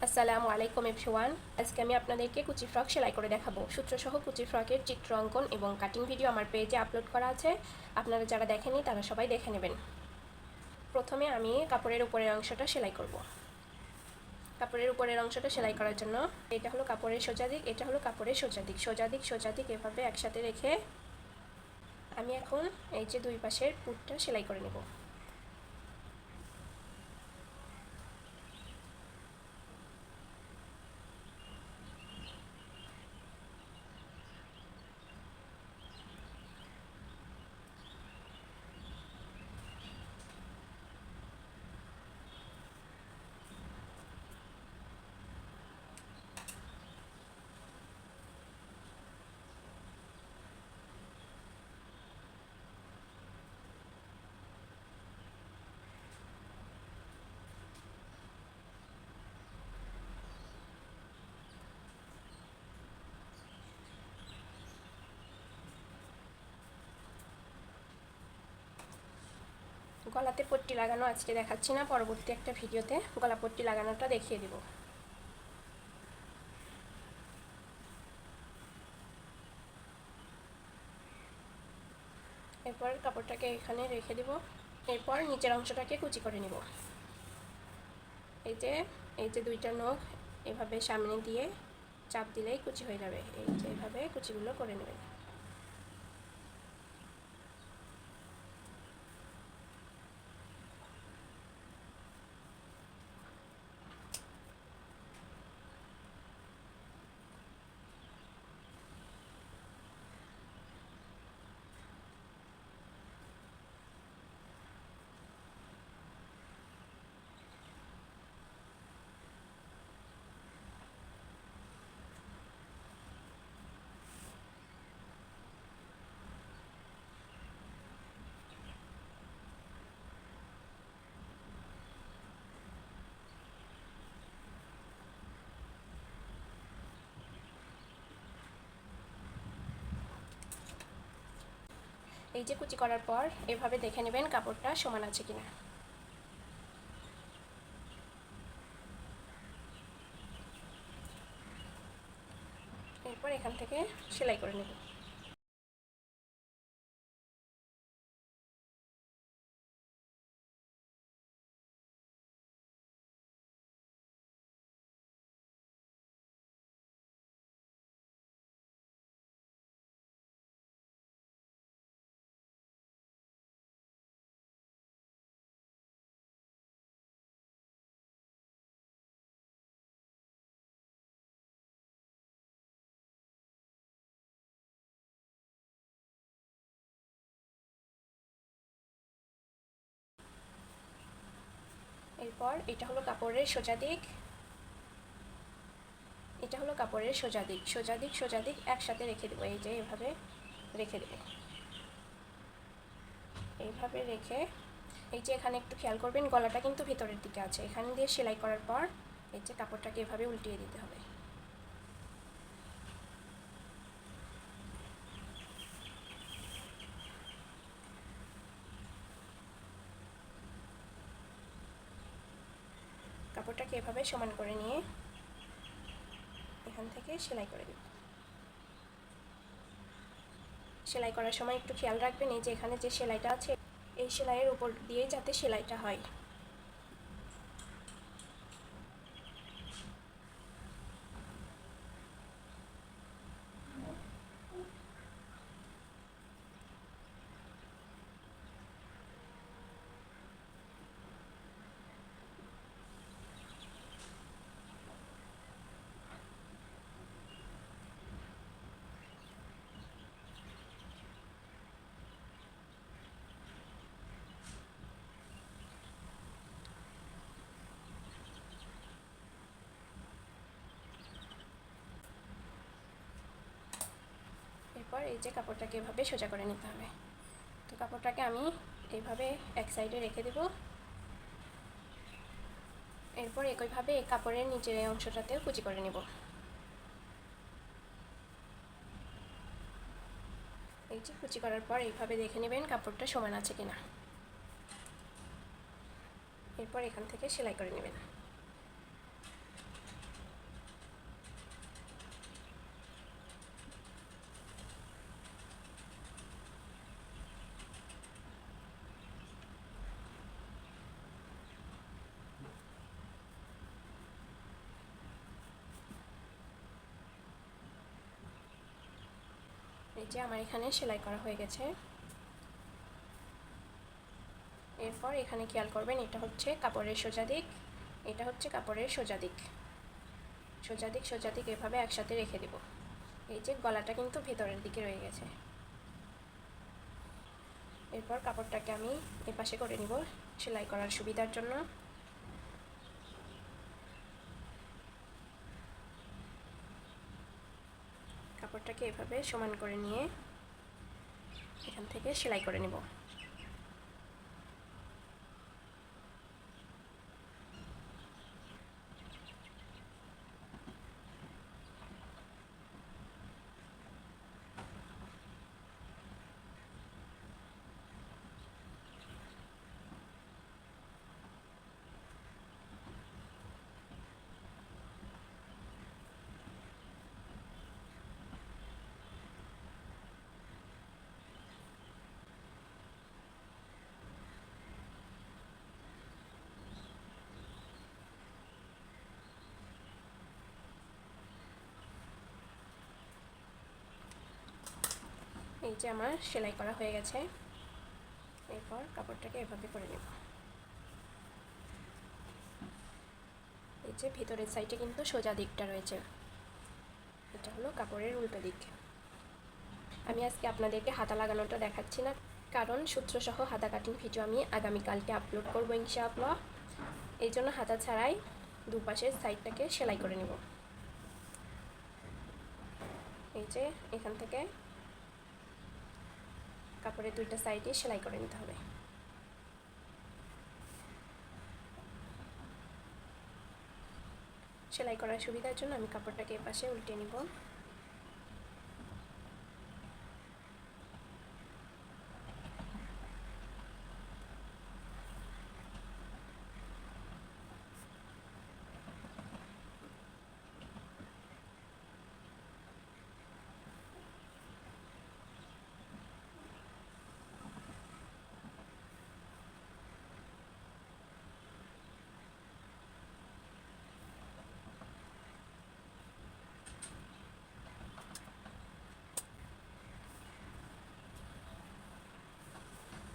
আসসালামু আলাইকুম এভরিওয়ান। আজকে আমি আপনাদেরকে কুচি ফ্রক সেলাই করে দেখাবো। সূত্রসহ কুচি ফ্রকের চিত্র অঙ্কন এবং কাটিং ভিডিও আমার পেজে আপলোড করা আছে, আপনারা যারা দেখেননি তারা সবাই দেখে নেবেন। প্রথমে আমি কাপড়ের উপরের অংশটা সেলাই করব। কাপড়ের উপরের অংশটা সেলাই করার জন্য এটা হলো কাপড়ের সোজা দিক, এটা হলো কাপড়ের সোজা দিক, সোজা দিক সোজা দিক এভাবে একসাথে রেখে আমি এখন এই যে দুই পাশের পুটটা সেলাই করে নেব। গলাতে পট্টি লাগানো আজকে দেখাচ্ছি না, পরবর্তী একটা ভিডিওতে গলা পট্টি লাগানোটা দেখিয়ে দেব। এরপর কাপড়টাকে এখানে রেখে দেব। এরপর নিচের অংশটাকে কুচি করে নিব। এই যে দুইটা নখ এভাবে সামনে দিয়ে চাপ দিলেই কুচি হয়ে যাবে। এই যে এভাবে কুচিগুলো করে নেবেন। এই যে কুচি করার পর এভাবে দেখে নেবেন কাপড়টা সমান আছে কিনা। এরপর এখান থেকে সেলাই করে নেব। এরপর এটা হলো কাপড়ের সোজা দিক, এটা হলো কাপড়ের সোজা দিক, সোজা দিক সোজা দিক একসাথে রেখে দেবো। এই যে এভাবে রেখে দেবো। এইভাবে রেখে এই যে এখানে একটু খেয়াল করবেন গলাটা কিন্তু ভেতরের দিকে আছে। এখান দিয়ে সেলাই করার পর এই যে কাপড়টাকে এভাবে উল্টিয়ে দিতে হবে। কাপড়টাকে এভাবে সমান করে নিয়ে এখান থেকে সেলাই করে দেব। সেলাই করার সময় একটু খেয়াল রাখবেন এই যে এখানে যে সেলাইটা আছে এই সেলাইয়ের উপর দিয়ে যাতে সেলাইটা হয়। এরপর এই যে কাপড়টাকে এভাবে সোজা করে নিতে হবে। তো কাপড়টাকে আমি এইভাবে এক সাইডে রেখে দেব। এরপর একইভাবে এই কাপড়ের নিচের অংশটাতেও কুচি করে নেব। এই যে কুচি করার পর এইভাবে দেখে নেবেন কাপড়টা সমান আছে কিনা। এরপর এখান থেকে সেলাই করে নেবেন। যে আমার এখানে সেলাই করা হয়ে গেছে। এরপর এখানে খেয়াল করবেন, এটা হচ্ছে কাপড়ের সোজা দিক, এটা হচ্ছে কাপড়ের সোজা দিক, সোজা দিক সোজা দিক এভাবে একসাথে রেখে দেব। এই যে গলাটা কিন্তু ভেতরের দিকে রয়ে গেছে। এরপর কাপড়টাকে আমি এপাশে করে নিব সেলাই করার সুবিধার জন্য। কাপড়টাকে এভাবে সমান করে নিয়ে এখান থেকে সেলাই করে নেব। এই যে আমার সেলাই করা হয়ে গেছে। এরপর কাপড়টাকে এভাবে করে নেব। এই যে ভিতরের সাইডে কিন্তু সোজা দিকটা রয়েছে, এটা হলো কাপড়ের উল্টো দিক। আমি আজকে আপনাদেরকে হাতা লাগানোটা দেখাচ্ছি না, কারণ সূত্রসহ হাতা কাটিং ভিডিও আমি আগামীকালকে আপলোড করবো ইনশাআল্লাহ। এই জন্য হাতা ছাড়াই দুপাশের সাইডটাকে সেলাই করে নেব। এই যে এখান থেকে কাপড়ের দুইটা সাইডে সেলাই করে নিতে হবে। সেলাই করার সুবিধার জন্য আমি কাপড়টাকে এপাশে উল্টে নিব।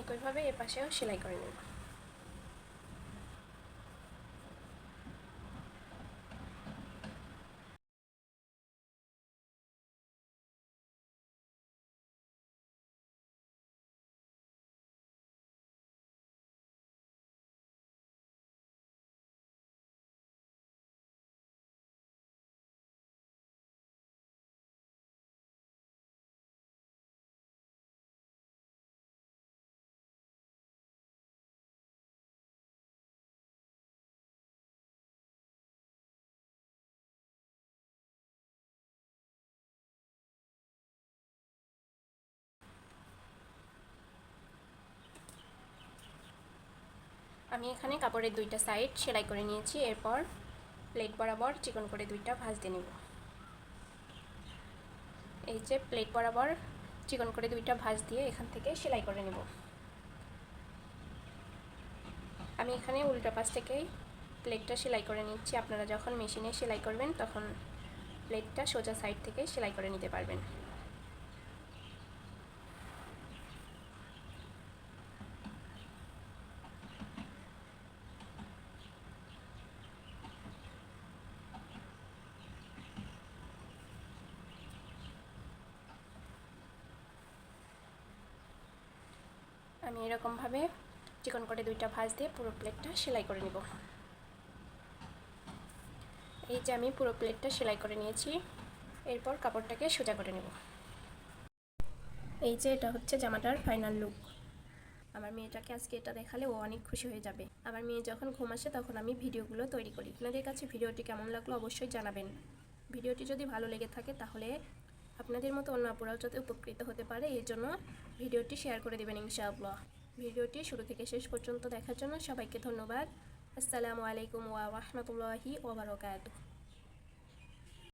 একইভাবে এপাশেও সেলাই করে নেব। আমি এখানে কাপড়ের দুইটা সাইড সেলাই করে নিয়েছি। এরপর প্লেট বরাবর চিকন করে দুইটা ভাঁজ দিয়ে নেব। এই যে প্লেট বরাবর চিকন করে দুইটা ভাঁজ দিয়ে এখান থেকে সেলাই করে নেব। আমি এখানে উল্টো পাশ থেকেই প্লেটটা সেলাই করে নিচ্ছি। আপনারা যখন মেশিনে সেলাই করবেন তখন প্লেটটা সোজা সাইড থেকে সেলাই করে নিতে পারবেন। আমি এরকমভাবে চিকন করে দুইটা ভাঁজ দিয়ে পুরো প্লেটটা সেলাই করে নেব। এই যে আমি পুরো প্লেটটা সেলাই করে নিয়েছি। এরপর কাপড়টাকে সোজা করে নেব। এই যে এটা হচ্ছে জামাটার ফাইনাল লুক। আমার মেয়েটাকে আজকে এটা দেখালে ও অনেক খুশি হয়ে যাবে। আমার মেয়ে যখন ঘুম আসে তখন আমি ভিডিওগুলো তৈরি করি। আপনাদের কাছে ভিডিওটি কেমন লাগলো অবশ্যই জানাবেন। ভিডিওটি যদি ভালো লেগে থাকে তাহলে আপনাদের মতো অন্য আপুরাও যাতে উপকৃত হতে পারে এর জন্য ভিডিওটি শেয়ার করে দেবেন ইনশাআল্লাহ। ভিডিওটি শুরু থেকে শেষ পর্যন্ত দেখার জন্য সবাইকে ধন্যবাদ। আসসালামু আলাইকুম ওয়া রাহমাতুল্লাহি ওয়া বারাকাতুহু।